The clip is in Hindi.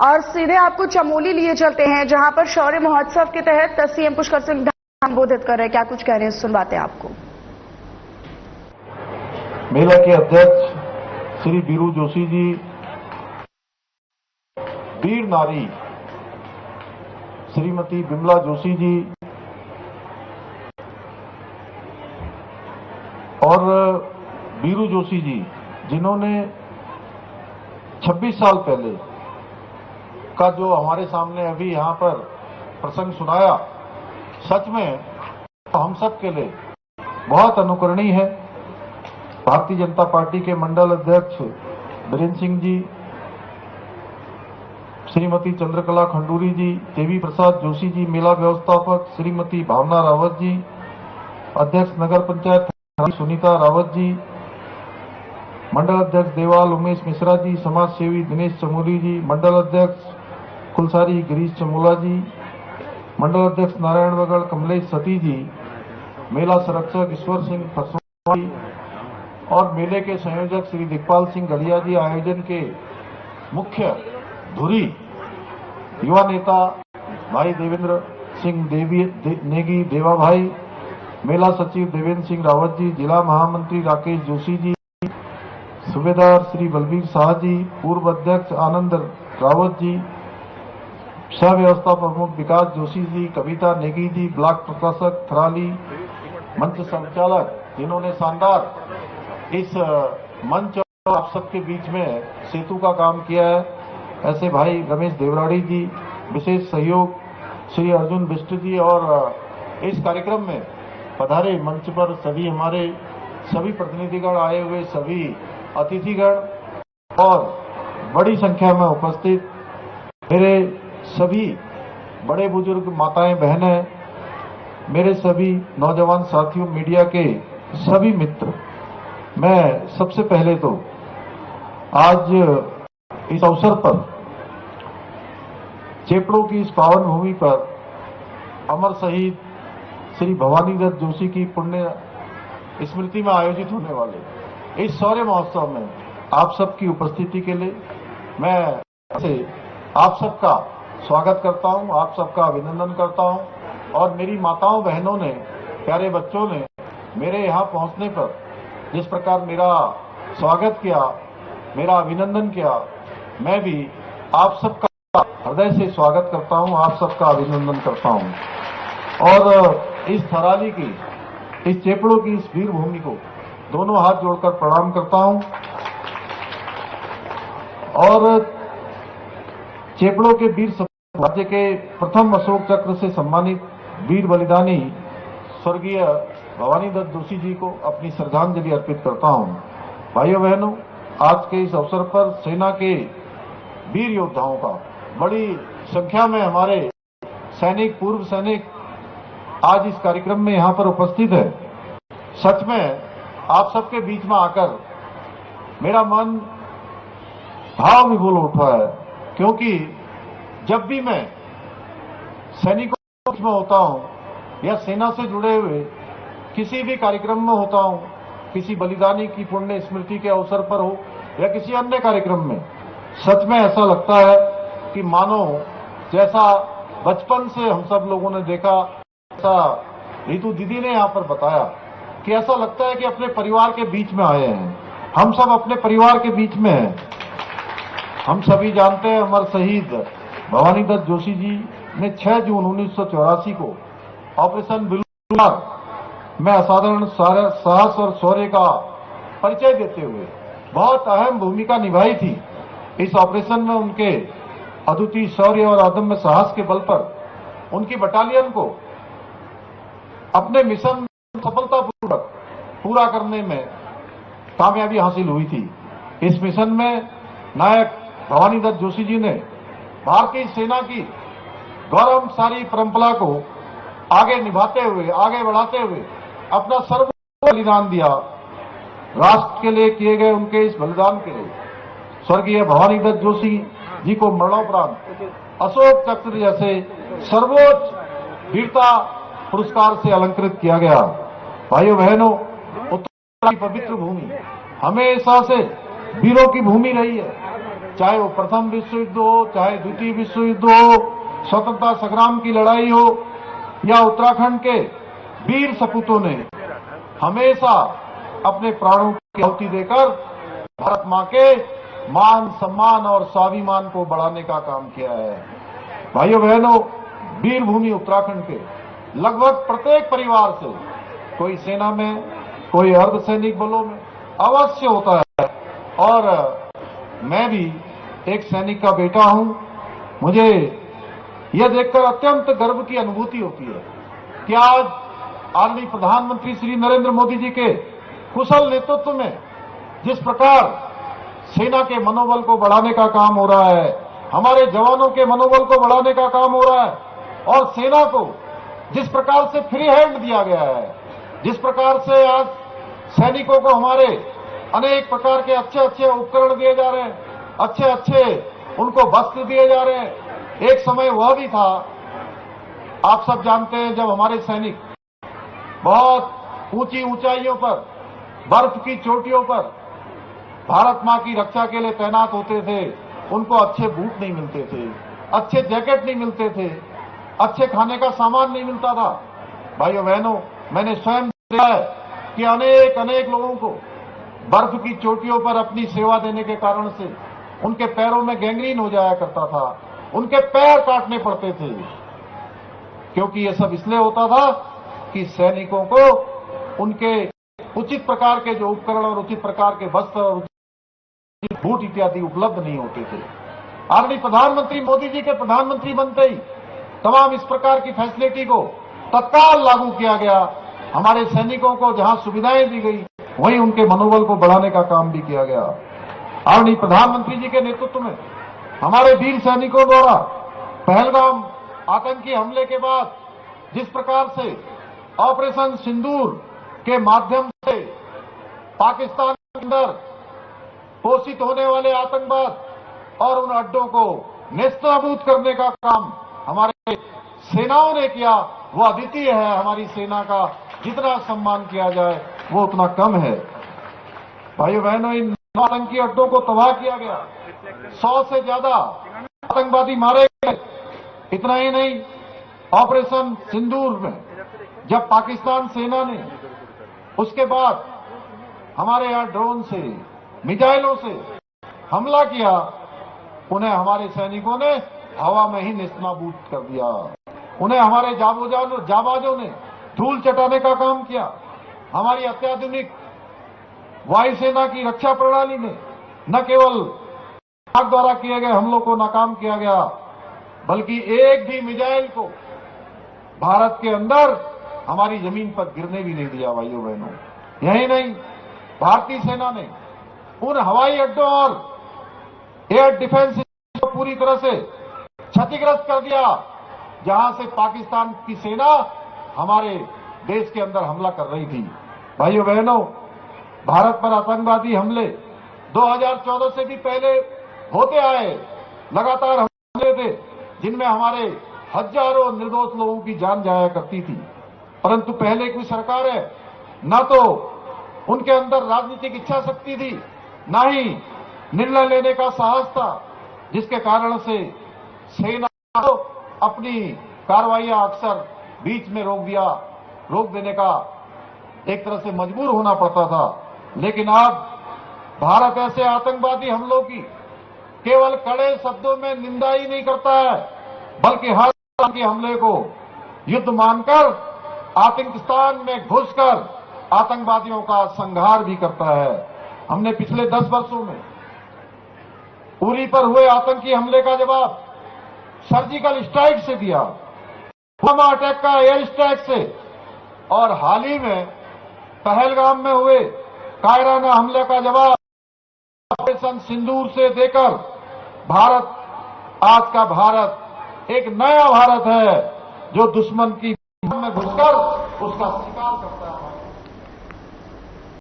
और सीधे आपको चमोली लिए चलते हैं, जहां पर शौर्य महोत्सव के तहत सीएम पुष्कर सिंह धामी संबोधित कर रहे हैं। क्या कुछ कह रहे हैं, सुनवाते हैं आपको। मेला के अध्यक्ष श्री बीरू जोशी जी, वीर नारी श्रीमती बिमला जोशी जी और बीरू जोशी जी, जिन्होंने 26 साल पहले का जो हमारे सामने अभी यहां पर प्रसंग सुनाया, सच में हम सब के लिए बहुत अनुकरणीय है। भारतीय जनता पार्टी के मंडल अध्यक्ष बीरेंद्र सिंह जी, श्रीमती चंद्रकला खंडूरी जी, देवी प्रसाद जोशी जी, मेला व्यवस्थापक श्रीमती भावना रावत जी, अध्यक्ष नगर पंचायत सुनीता रावत जी, मंडल अध्यक्ष देवाल उमेश मिश्रा जी, समाज सेवी दिनेश चमोली जी, मंडल अध्यक्ष कुलसारी गिरीश चमोला जी, मंडल अध्यक्ष नारायण बगड़ कमलेश सती जी, मेला संरक्षक ईश्वर सिंह फसवा जी और मेले के संयोजक श्री दिखपाल सिंह गलिया जी, आयोजन के मुख्य धुरी युवा नेता भाई देवेंद्र सिंह नेगी देवा भाई, मेला सचिव देवेंद्र सिंह रावत जी, जिला महामंत्री राकेश जोशी जी, सूबेदार श्री बलबीर शाह जी, पूर्व अध्यक्ष आनंद रावत जी, सह व्यवस्था प्रमुख विकास जोशी जी, कविता नेगी जी, ब्लॉक प्रशासक थराली, मंच संचालक जिन्होंने शानदार इस मंच और आप सबके बीच में सेतु का काम किया है, ऐसे भाई रमेश देवराड़ी जी, विशेष सहयोग श्री अर्जुन बिष्ट जी और इस कार्यक्रम में पधारे मंच पर सभी हमारे सभी प्रतिनिधिगण आए हुए, सभी अतिथिगण और बड़ी संख्या में उपस्थित मेरे सभी बड़े बुजुर्ग माताएं बहनें, मेरे सभी नौजवान साथियों, मीडिया के सभी मित्र, मैं सबसे पहले तो आज इस अवसर पर चेपड़ों की इस पावन भूमि पर अमर शहीद श्री भवानी दत्त जोशी की पुण्य स्मृति में आयोजित होने वाले इस शौर्य महोत्सव में आप सबकी उपस्थिति के लिए मैं आप सबका स्वागत करता हूं, आप सबका अभिनंदन करता हूं। और मेरी माताओं बहनों ने, प्यारे बच्चों ने मेरे यहां पहुंचने पर जिस प्रकार मेरा स्वागत किया, मेरा अभिनंदन किया, मैं भी आप सबका हृदय से स्वागत करता हूं, आप सबका अभिनंदन करता हूं। और इस थराली की, इस चेपड़ों की इस वीर भूमि को दोनों हाथ जोड़कर प्रणाम करता हूं। और चेपड़ों के वीर राज्य के प्रथम अशोक चक्र से सम्मानित वीर बलिदानी स्वर्गीय भवानी दत्त जोशी जी को अपनी श्रद्धांजलि अर्पित करता हूं। भाइयों बहनों, आज के इस अवसर पर सेना के वीर योद्धाओं का बड़ी संख्या में हमारे सैनिक, पूर्व सैनिक आज इस कार्यक्रम में यहां पर उपस्थित है। सच में आप सबके बीच में आकर मेरा मन भाव विभोर उठा है, क्योंकि जब भी मैं सैनिकों में होता हूं या सेना से जुड़े हुए किसी भी कार्यक्रम में होता हूं, किसी बलिदानी की पुण्य स्मृति के अवसर पर हो या किसी अन्य कार्यक्रम में, सच में ऐसा लगता है कि मानो जैसा बचपन से हम सब लोगों ने देखा, ऐसा रीतू दीदी ने यहां पर बताया कि ऐसा लगता है कि अपने परिवार के बीच में आए हैं। हम सब अपने परिवार के बीच में हैं। हम सभी जानते हैं अमर शहीद भवानी दत्त जोशी जी ने 6 जून 1984 को ऑपरेशन बिलुआर में असाधारण साहस और शौर्य का परिचय देते हुए बहुत अहम भूमिका निभाई थी। इस ऑपरेशन में उनके अद्वितीय शौर्य और अदम्य साहस के बल पर उनकी बटालियन को अपने मिशन सफलतापूर्वक पूरा करने में कामयाबी हासिल हुई थी। इस मिशन में नायक भवानी दत्त जोशी जी ने भारतीय सेना की गौरवशाली परंपरा को आगे निभाते हुए, आगे बढ़ाते हुए अपना सर्वोच्च बलिदान दिया। राष्ट्र के लिए किए गए उनके इस बलिदान के लिए स्वर्गीय भवानी दत्त जोशी जी को मरणोपरांत अशोक चक्र जैसे सर्वोच्च वीरता पुरस्कार से अलंकृत किया गया। भाइयों बहनों, उत्तराखंड की पवित्र भूमि हमेशा से वीरों की भूमि रही है। चाहे वो प्रथम विश्व युद्ध हो, चाहे द्वितीय विश्व युद्ध हो, स्वतंत्रता संग्राम की लड़ाई हो, या उत्तराखंड के वीर सपूतों ने हमेशा अपने प्राणों की आहुति देकर भारत मां के मान सम्मान और स्वाभिमान को बढ़ाने का काम किया है। भाइयों बहनों, वीर भूमि उत्तराखंड के लगभग प्रत्येक परिवार से कोई सेना में, कोई अर्धसैनिक बलों में अवश्य होता है, और मैं भी एक सैनिक का बेटा हूं। मुझे यह देखकर अत्यंत गर्व की अनुभूति होती है कि आज आदरणीय प्रधानमंत्री श्री नरेंद्र मोदी जी के कुशल नेतृत्व में जिस प्रकार सेना के मनोबल को बढ़ाने का काम हो रहा है, हमारे जवानों के मनोबल को बढ़ाने का काम हो रहा है, और सेना को जिस प्रकार से फ्री हैंड दिया गया है, जिस प्रकार से आज सैनिकों को हमारे अनेक प्रकार के अच्छे अच्छे उपकरण दिए जा रहे हैं, अच्छे अच्छे उनको वस्त्र दिए जा रहे हैं। एक समय वह भी था, आप सब जानते हैं, जब हमारे सैनिक बहुत ऊंची ऊंचाइयों पर, बर्फ की चोटियों पर भारत मां की रक्षा के लिए तैनात होते थे। उनको अच्छे बूट नहीं मिलते थे, अच्छे जैकेट नहीं मिलते थे, अच्छे खाने का सामान नहीं मिलता था। भाइयों बहनों, मैंने स्वयं देखा है कि अनेक अनेक लोगों को बर्फ की चोटियों पर अपनी सेवा देने के कारण से उनके पैरों में गैंग्रीन हो जाया करता था, उनके पैर काटने पड़ते थे, क्योंकि यह सब इसलिए होता था कि सैनिकों को उनके उचित प्रकार के जो उपकरण और उचित प्रकार के वस्त्र और उचित बूट इत्यादि उपलब्ध नहीं होते थे। आदरणीय प्रधानमंत्री मोदी जी के प्रधानमंत्री बनते ही तमाम इस प्रकार की फैसिलिटी को तत्काल लागू किया गया। हमारे सैनिकों को जहां सुविधाएं दी गई, वहीं उनके मनोबल को बढ़ाने का काम भी किया गया। आदरणीय प्रधानमंत्री जी के नेतृत्व में हमारे वीर सैनिकों द्वारा पहलगाम आतंकी हमले के बाद जिस प्रकार से ऑपरेशन सिंदूर के माध्यम से पाकिस्तान के अंदर पोषित होने वाले आतंकवाद और उन अड्डों को नेस्तनाबूद करने का काम हमारे सेनाओं ने किया, वो अद्वितीय है। हमारी सेना का जितना सम्मान किया जाए वो उतना कम है। भाइयों बहनों, इन आतंकी अड्डों को तबाह किया गया, 100 से ज्यादा आतंकवादी मारे गए। इतना ही नहीं, ऑपरेशन सिंदूर में जब पाकिस्तान सेना ने उसके बाद हमारे यहां ड्रोन से, मिसाइलों से हमला किया, उन्हें हमारे सैनिकों ने हवा में ही नेस्तनाबूद कर दिया। उन्हें हमारे जाबाजों ने धूल चटाने का काम किया। हमारी अत्याधुनिक वायुसेना की रक्षा प्रणाली में न केवल पाक द्वारा किए गए हमलों को नाकाम किया गया, बल्कि एक भी मिसाइल को भारत के अंदर हमारी जमीन पर गिरने भी नहीं दिया। भाइयों बहनों, यही नहीं, भारतीय सेना ने उन हवाई अड्डों और एयर डिफेंस को पूरी तरह से क्षतिग्रस्त कर दिया जहां से पाकिस्तान की सेना हमारे देश के अंदर हमला कर रही थी। भाइयों बहनों, भारत पर आतंकवादी हमले 2014 से भी पहले होते आए, लगातार हमले थे जिनमें हमारे हजारों निर्दोष लोगों की जान जाया करती थी। परंतु पहले की सरकारें न तो उनके अंदर राजनीतिक इच्छा शक्ति थी, न ही निर्णय लेने का साहस था, जिसके कारण से सेना को अपनी कार्रवाइयां अक्सर बीच में रोक देने का एक तरह से मजबूर होना पड़ता था। लेकिन अब भारत ऐसे आतंकवादी हमलों की केवल कड़े शब्दों में निंदा ही नहीं करता है, बल्कि हर तरह के हमले को युद्ध मानकर आतंकिस्तान में घुसकर आतंकवादियों का संहार भी करता है। हमने पिछले 10 वर्षों में उरी पर हुए आतंकी हमले का जवाब सर्जिकल स्ट्राइक से दिया, पुलवामा अटैक का एयर स्ट्राइक से, और हाल ही में पहलगाम में हुए कायराना हमले का जवाब ऑपरेशन सिंदूर से देकर भारत, आज का भारत एक नया भारत है जो दुश्मन की में घुसकर उसका शिकार करता है।